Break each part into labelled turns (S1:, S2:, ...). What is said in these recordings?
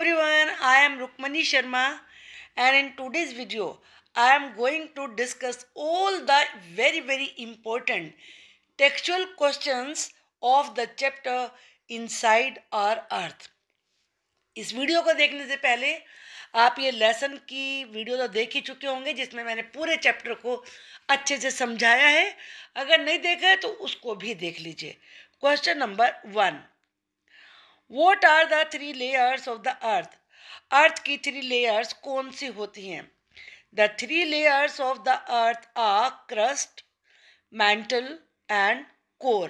S1: Everyone, I am Rukmani Sharma, and in today's video I am going to discuss all the very important textual questions of the chapter Inside Our Earth. इस video को देखने से पहले आप ये lesson की video तो देख ही चुके होंगे जिसमें मैंने पूरे चैप्टर को अच्छे से समझाया है। अगर नहीं देखा है तो उसको भी देख लीजिए। Question number 1, What are the three layers of the earth? अर्थ की थ्री लेयर्स कौन सी होती हैं? The three layers of the earth are crust, mantle and core.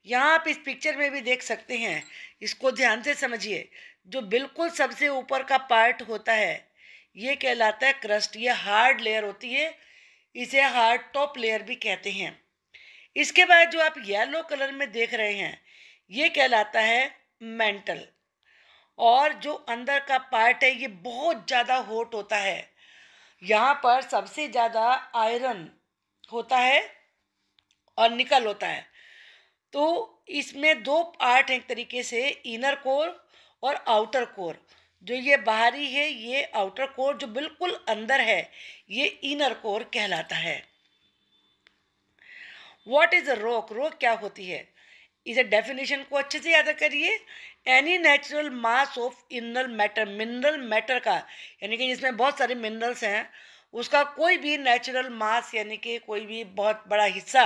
S1: यहाँ आप इस पिक्चर में भी देख सकते हैं, इसको ध्यान से समझिए। जो बिल्कुल सबसे ऊपर का पार्ट होता है ये कहलाता है क्रस्ट, ये हार्ड लेयर होती है, इसे हार्ड टॉप लेयर भी कहते हैं। इसके बाद जो आप येलो कलर में देख रहे हैं ये कहलाता है मेंटल, और जो अंदर का पार्ट है ये बहुत ज़्यादा हॉट होता है। यहाँ पर सबसे ज़्यादा आयरन होता है और निकल होता है। तो इसमें दो पार्ट हैं एक तरीके से, इनर कोर और आउटर कोर। जो ये बाहरी है ये आउटर कोर, जो बिल्कुल अंदर है ये इनर कोर कहलाता है। What is a rock? Rock क्या होती है? इसे डेफिनेशन को अच्छे से याद करिए। Any natural mass of mineral matter, mineral matter का यानी कि जिसमें बहुत सारे मिनरल्स हैं उसका कोई भी नेचुरल मास यानी कि कोई भी बहुत बड़ा हिस्सा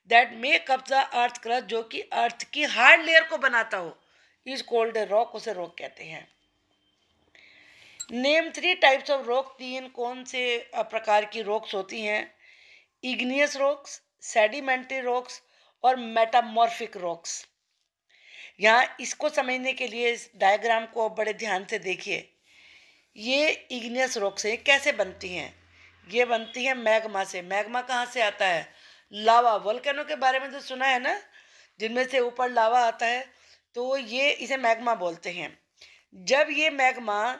S1: that make up the earth crust, जो कि अर्थ की हार्ड लेयर को बनाता हो, इज कॉल्ड ए रॉक, उसे रॉक कहते हैं। Name three types of rock, तीन कौन से प्रकार की रॉक्स होती हैं? इग्नियस रॉक्स, सेडिमेंट्री रॉक्स और मेटामॉर्फिक रॉक्स। यहाँ इसको समझने के लिए इस डायग्राम को बड़े ध्यान से देखिए। ये इग्नियस रॉक्स हैं, कैसे बनती हैं? ये बनती हैं मैग्मा से। मैग्मा कहाँ से आता है? लावा। वोल्केनो के बारे में तो सुना है ना, जिनमें से ऊपर लावा आता है, तो ये इसे मैग्मा बोलते हैं। जब ये मैग्मा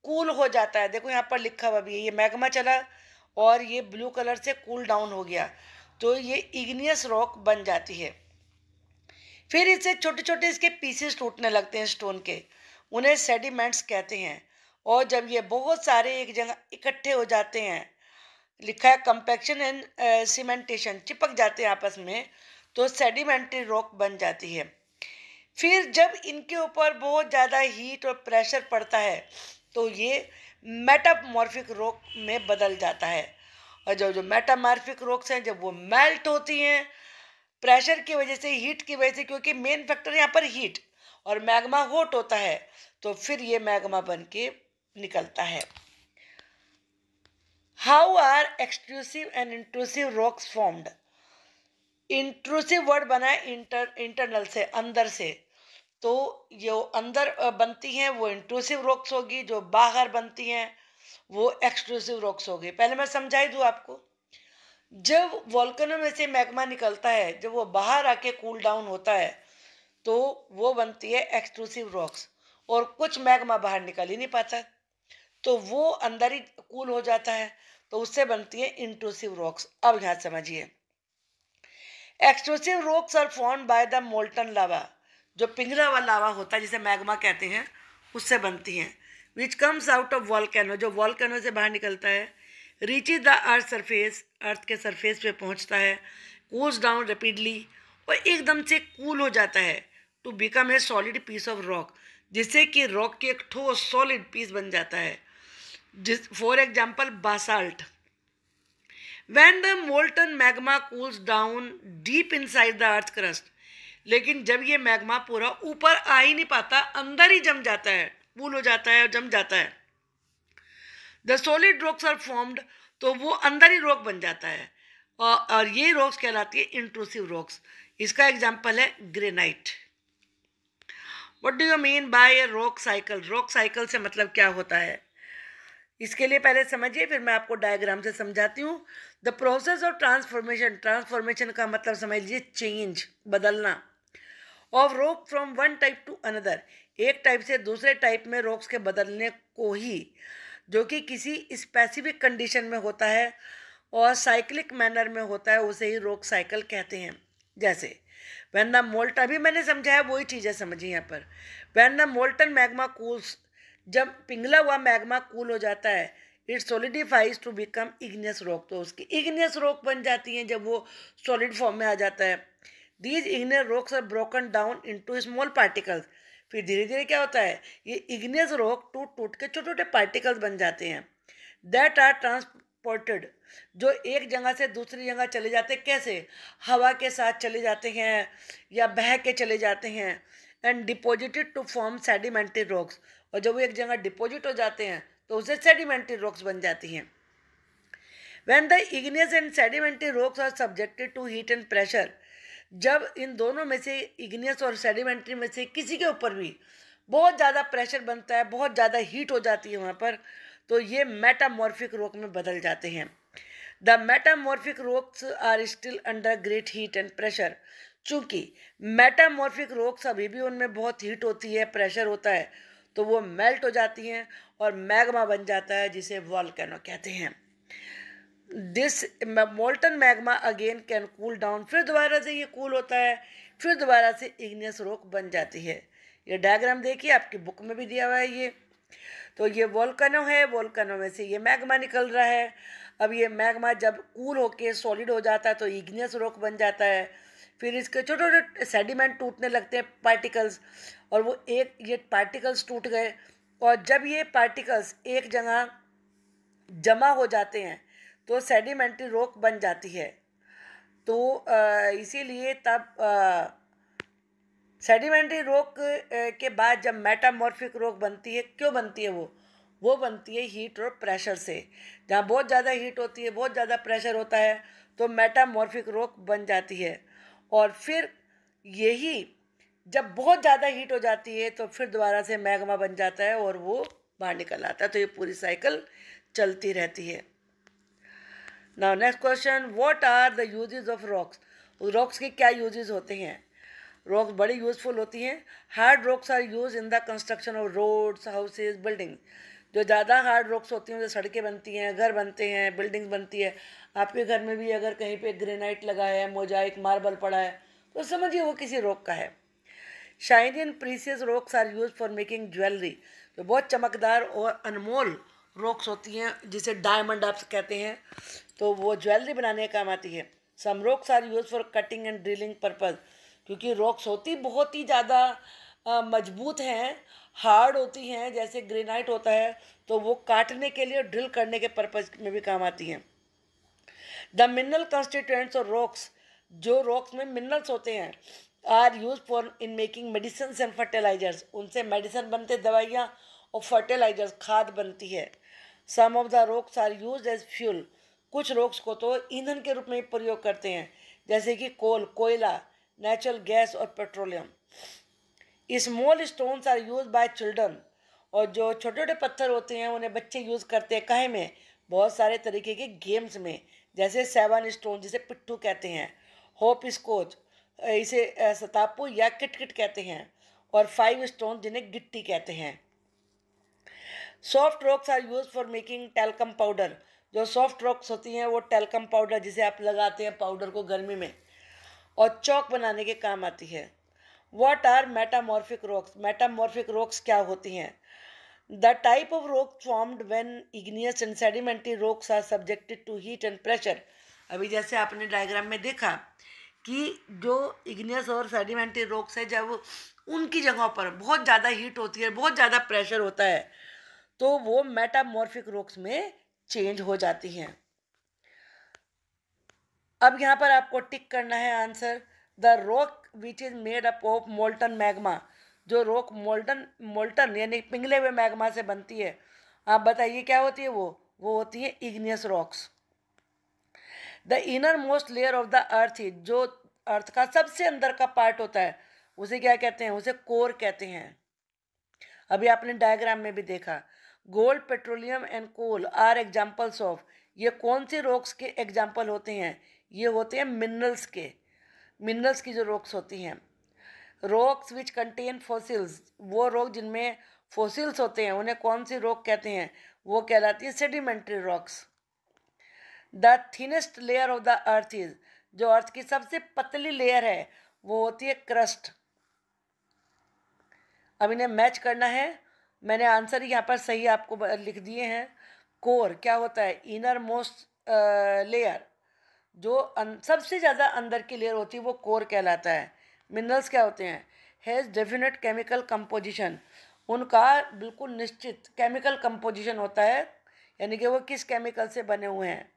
S1: कूल हो जाता है, देखो यहाँ पर लिखा हुआ भी है, ये मैग्मा चला और ये ब्लू कलर से कूल डाउन हो गया तो ये इग्नियस रॉक बन जाती है। फिर इससे छोटे छोटे इसके पीसेस टूटने लगते हैं स्टोन के, उन्हें सेडिमेंट्स कहते हैं। और जब ये बहुत सारे एक जगह इकट्ठे हो जाते हैं, लिखा है कंपैक्शन एंड सीमेंटेशन, चिपक जाते हैं आपस में, तो सेडिमेंट्री रॉक बन जाती है। फिर जब इनके ऊपर बहुत ज़्यादा हीट और प्रेशर पड़ता है तो ये मेटामॉर्फिक रॉक में बदल जाता है। और जो मेटामॉर्फिक रॉक्स हैं जब वो मेल्ट होती हैं प्रेशर की वजह से, हीट की वजह से, क्योंकि मेन फैक्टर यहाँ पर हीट और मैग्मा हॉट होता है, तो फिर ये मैग्मा बन के निकलता है। How are extrusive and intrusive rocks formed? Intrusive word बना है इंटरनल से, अंदर से, तो जो अंदर बनती हैं वो इंट्रूसिव रॉक्स होगी, जो बाहर बनती हैं वो एक्सट्रूसिव रॉक्स होगी। पहले मैं समझाई दूँ आपको। जब वॉल्केनो में से मैग्मा निकलता है, जब वो बाहर आके कूल डाउन होता है तो वो बनती है एक्सट्रूसिव रॉक्स, और कुछ मैग्मा बाहर निकल ही नहीं पाता तो वो अंदर ही कूल हो जाता है, तो उससे बनती है इंट्रूसिव रॉक्स। अब यहाँ समझिए, extrusive rocks are formed by the molten lava, जो पिघला हुआ लावा होता है जिसे मैग्मा कहते हैं, उससे बनती हैं। Which comes out of volcano, जो वॉल्केनो से बाहर निकलता है, रीचेज द अर्थ सरफेस, अर्थ के सरफेस पे पहुंचता है, कूल्स डाउन रेपिडली, और एकदम से कूल हो जाता है, to become a solid piece of rock, जिससे कि रॉक के एक ठोस सॉलिड पीस बन जाता है, जिस for example Basalt. When the molten magma cools down deep inside the earth crust, लेकिन जब ये मैग्मा पूरा ऊपर आ ही नहीं पाता, अंदर ही जम जाता है, कूल हो जाता है और जम जाता है, the solid rocks are formed, तो वो अंदर ही रॉक बन जाता है, और ये रॉक्स कहलाती है इंट्रूसिव रॉक्स। इसका एग्जाम्पल है granite. What do you mean by a rock cycle? Rock cycle से मतलब क्या होता है इसके लिए पहले समझिए, फिर मैं आपको डायग्राम से समझाती हूँ। The process of transformation, transformation का मतलब समझ लीजिए चेंज, बदलना, of rock from one type two another, एक टाइप से दूसरे टाइप में रॉक्स के बदलने को ही, जो कि किसी स्पेसिफिक कंडीशन में होता है और साइक्लिक मैनर में होता है, उसे ही रॉक साइकिल कहते हैं। जैसे व्हेन द मोल्ट, अभी मैंने समझाया वही चीज़ें समझी यहाँ पर। When the molten magma cools, जब पिघला हुआ मैग्मा कूल हो जाता है, it solidifies to become igneous rock, तो उसकी इग्नियस रॉक बन जाती हैं जब वो सॉलिड फॉर्म में आ जाता है। These igneous rocks are broken down into small particles, फिर धीरे धीरे क्या होता है, ये इग्नियस रॉक टूट टूट के छोटे छोटे पार्टिकल्स बन जाते हैं। दैट आर ट्रांसपोर्टेड, जो एक जगह से दूसरी जगह चले जाते हैं, कैसे, हवा के साथ चले जाते हैं या बह के चले जाते हैं, and deposited to form sedimentary rocks, और जब वो एक जगह डिपॉजिट हो जाते हैं तो उसे सेडिमेंट्री रॉक्स बन जाती हैं। When the igneous and sedimentary rocks are subjected to heat and pressure, जब इन दोनों में से इग्नियस और सेडिमेंट्री में से किसी के ऊपर भी बहुत ज़्यादा प्रेशर बनता है, बहुत ज़्यादा हीट हो जाती है वहाँ पर, तो ये मेटामॉर्फिक रॉक में बदल जाते हैं। The metamorphic rocks are still under great heat and pressure, चूँकि मेटामॉर्फिक रॉक्स अभी भी उनमें बहुत हीट होती है, प्रेशर होता है, तो वो मेल्ट हो जाती हैं और मैग्मा बन जाता है जिसे वॉल्केनो कहते हैं। This molten magma again can cool down, फिर दोबारा से ये कूल होता है, फिर दोबारा से इग्नियस रॉक बन जाती है। ये डायग्राम देखिए, आपकी बुक में भी दिया हुआ है ये। तो ये वोल्केनो है, वोल्केनो में से ये मैग्मा निकल रहा है। अब ये मैग्मा जब कूल होके सॉलिड हो जाता है तो इग्नियस रॉक बन जाता है, फिर इसके छोटे छोटे सेडिमेंट टूटने लगते हैं, पार्टिकल्स, और वो एक ये पार्टिकल्स टूट गए, और जब ये पार्टिकल्स एक जगह जमा हो जाते हैं तो सेडिमेंट्री रॉक बन जाती है। तो इसीलिए तब सेडिमेंट्री रॉक के बाद जब मेटामॉर्फिक रॉक बनती है, क्यों बनती है वो बनती है हीट और प्रेशर से। जहाँ बहुत ज़्यादा हीट होती है, बहुत ज़्यादा प्रेशर होता है, तो मेटामॉर्फिक रॉक बन जाती है, और फिर यही जब बहुत ज़्यादा हीट हो जाती है तो फिर दोबारा से मैग्मा बन जाता है और वो बाहर निकल आता है। तो ये पूरी साइकिल चलती रहती है। Now next question, what are the uses of rocks, rocks के क्या यूजेस होते हैं। रॉक्स बड़ी यूजफुल होती हैं। Hard rocks are use in the construction of roads, houses, building. जो ज़्यादा हार्ड रॉक्स होती हैं, जैसे सड़कें बनती हैं, घर बनते हैं, बिल्डिंग्स बनती है। आपके घर में भी अगर कहीं पे ग्रेनाइट लगा है, मोजाइक मार्बल पड़ा है, तो समझिए वो किसी रॉक का है। Shiny and precious rocks are use for making jewellery, तो बहुत चमकदार और अनमोल रॉक्स होती हैं, जिसे डायमंड आप कहते हैं, तो वो ज्वेलरी बनाने का काम आती है। Some rocks are use for cutting and drilling purpose, क्योंकि रॉक्स होती बहुत ही ज़्यादा मजबूत हैं, हार्ड होती हैं, जैसे ग्रेनाइट होता है, तो वो काटने के लिए, ड्रिल करने के पर्पज में भी काम आती हैं। द मिनरल कंस्टिट्यूएंट्स और रॉक्स, जो रॉक्स में मिनरल्स होते हैं, are use for in making medicine and fertilizers, उनसे मेडिसिन बनते, दवाइयाँ, और फर्टिलाइजर्स, खाद बनती है। Some of the rocks are use as fuel, कुछ रॉक्स को तो ईंधन के रूप में प्रयोग करते हैं, जैसे कि कोल, कोयला, नेचुरल गैस और petroleum. Small stones are use by children, और जो छोटे छोटे पत्थर होते हैं उन्हें बच्चे यूज़ करते हैं, काहे में, बहुत सारे तरीके के गेम्स में, जैसे 7 स्टोन जिसे पिट्ठू कहते हैं, होप स्कोच इसे सतापू या किटकिट कहते हैं, और 5 स्टोन जिन्हें गिट्टी कहते हैं। Soft rocks are use for making talcum powder, जो सॉफ्ट रॉक्स होती हैं वो टेल्कम पाउडर जिसे आप लगाते हैं पाउडर को गर्मी में, और चौक बनाने के काम आती है। What are metamorphic rocks, metamorphic rocks क्या होती हैं। The type of rock formed when igneous and sedimentary rocks are subjected to heat and pressure. अभी जैसे आपने डायग्राम में देखा कि जो इग्नियस और सेडिमेंट्री रॉक्स है, जब उनकी जगहों पर बहुत ज़्यादा हीट होती है, बहुत ज़्यादा प्रेशर होता है, तो वो मेटामॉर्फिक रॉक्स में चेंज हो जाती हैं। अब यहाँ पर आपको टिक करना है answer. The rock which is made up of molten magma, जो रॉक मोल्टन यानी पिघले हुए मैग्मा से बनती है, आप बताइए क्या होती है वो होती है igneous rocks. The inner most layer of the अर्थ, जो अर्थ का सबसे अंदर का पार्ट होता है, उसे क्या कहते हैं, उसे कोर कहते हैं। अभी आपने डायग्राम में भी देखा। Gold, petroleum and coal are examples of, ये कौन से रॉक्स के एग्जाम्पल होते हैं, ये होते हैं मिनरल्स के, मिनरल्स की जो रॉक्स होती हैं। रॉक्स विच कंटेन फॉसिल्स, वो रॉक जिनमें फॉसिल्स होते हैं उन्हें कौन सी रॉक कहते हैं, वो कहलाती है sedimentary rocks. The thinnest layer of the earth is, जो अर्थ की सबसे पतली लेयर है वो होती है क्रस्ट। अब इन्हें मैच करना है, मैंने आंसर यहाँ पर सही आपको लिख दिए हैं। कोर क्या होता है? इनर मोस्ट लेयर, जो सबसे ज़्यादा अंदर की लेयर होती है वो कोर कहलाता है। मिनरल्स क्या होते हैं? हैज़ डेफिनेट केमिकल कंपोजिशन, उनका बिल्कुल निश्चित केमिकल कंपोजिशन होता है, यानी कि वो किस केमिकल से बने हुए हैं।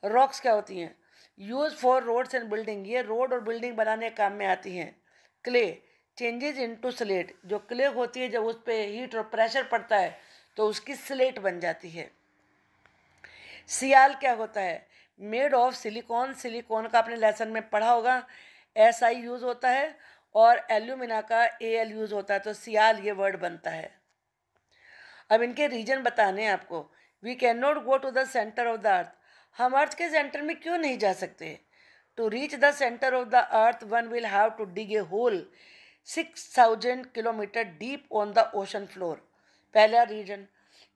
S1: रॉक्स क्या होती हैं? Use for roads and building, ये रोड और बिल्डिंग बनाने के काम में आती हैं। क्ले चेंजेस इनटू स्लेट, जो क्ले होती है जब उस पर हीट और प्रेशर पड़ता है तो उसकी स्लेट बन जाती है। सियाल क्या होता है? मेड ऑफ सिलिकॉन, सिलिकॉन का आपने लेसन में पढ़ा होगा, SI यूज होता है और एल्यूमिना का AL यूज होता है, तो सियाल ये वर्ड बनता है। अब इनके रीजन बताने हैं आपको। We can not go to the centre of the earth, हम अर्थ के सेंटर में क्यों नहीं जा सकते? To reach the centre of the earth one will have to dig a hole 6000 kilometre deep on the ocean floor. पहला reason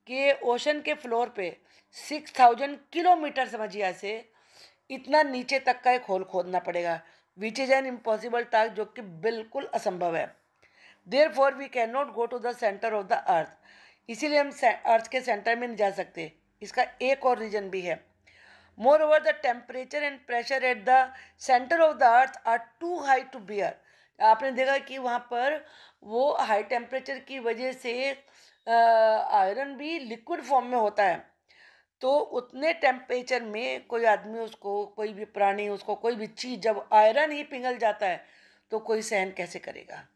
S1: कि ocean के फ्लोर पे 6000 किलोमीटर, समझिए ऐसे, इतना नीचे तक का एक होल खोदना पड़ेगा, which is an impossible task, जो कि बिल्कुल असंभव है। Therefore we can not go to the centre of the earth, इसीलिए हम अर्थ के सेंटर में नहीं जा सकते। इसका एक और रीजन भी है। Moreover the temperature and pressure at the centre of the earth are too high to bear, आपने देखा कि वहाँ पर वो हाई टेम्परेचर की वजह से आयरन भी लिक्विड फॉर्म में होता है, तो उतने टेम्परेचर में कोई आदमी उसको, कोई भी प्राणी उसको, कोई भी चीज़ जब आयरन ही पिघल जाता है तो कोई सहन कैसे करेगा?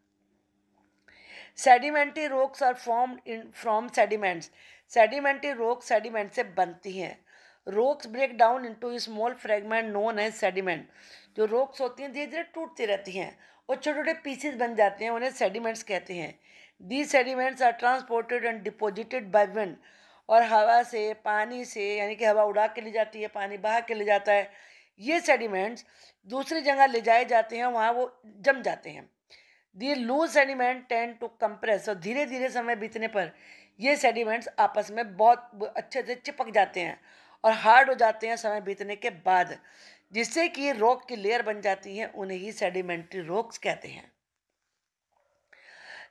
S1: Sedimentary rocks are formed in from sediments, sedimentary rock sediment से बनती हैं। Rocks break down into small fragment known as sediment, जो रॉक्स होती हैं धीरे धीरे टूटती रहती हैं और छोटे छोटे पीसेस बन जाते हैं, उन्हें सेडिमेंट्स कहते हैं। The sediments are transported and deposited by wind, और हवा से, पानी से, यानी कि हवा उड़ा के ले जाती है, पानी बहा के ले जाता है, ये सेडिमेंट्स दूसरी जगह ले जाए जाते हैं, वहाँ वो जम जाते हैं। The loose sediment tend to compress, और धीरे धीरे समय बीतने पर ये सेडिमेंट्स आपस में बहुत अच्छे से चिपक जाते हैं और हार्ड हो जाते हैं समय बीतने के बाद, जिससे कि रॉक की लेयर बन जाती है, उन्हें ही सेडिमेंट्री रॉक्स कहते हैं।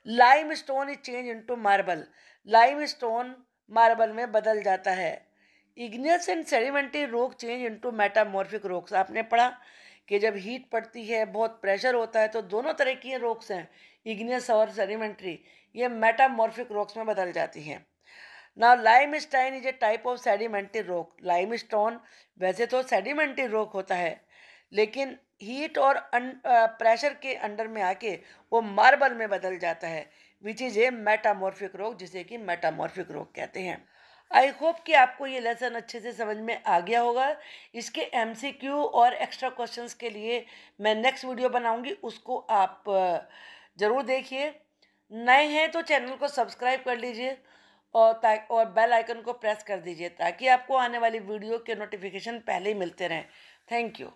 S1: Lime stone is change into marble, lime stone marble में बदल जाता है। Igneous and sedimentary rock change into metamorphic rocks, आपने पढ़ा कि जब हीट पड़ती है, बहुत प्रेशर होता है, तो दोनों तरह की रॉक्स हैं, इग्नियस और सेडिमेंट्री, ये मेटामॉर्फिक रॉक्स में बदल जाती हैं। Now limestone is a type of sedimentary rock, limestone वैसे तो सेडिमेंट्री रॉक होता है, लेकिन हीट और प्रेशर के अंडर में आके वो मार्बल में बदल जाता है, which is a metamorphic rock, जिसे कि मेटामॉर्फिक रॉक कहते हैं। आई होप कि आपको ये लेसन अच्छे से समझ में आ गया होगा। इसके MCQ और एक्स्ट्रा क्वेश्चंस के लिए मैं नेक्स्ट वीडियो बनाऊंगी, उसको आप ज़रूर देखिए। नए हैं तो चैनल को सब्सक्राइब कर लीजिए और बेल आइकन को प्रेस कर दीजिए, ताकि आपको आने वाली वीडियो के नोटिफिकेशन पहले ही मिलते रहें। Thank you.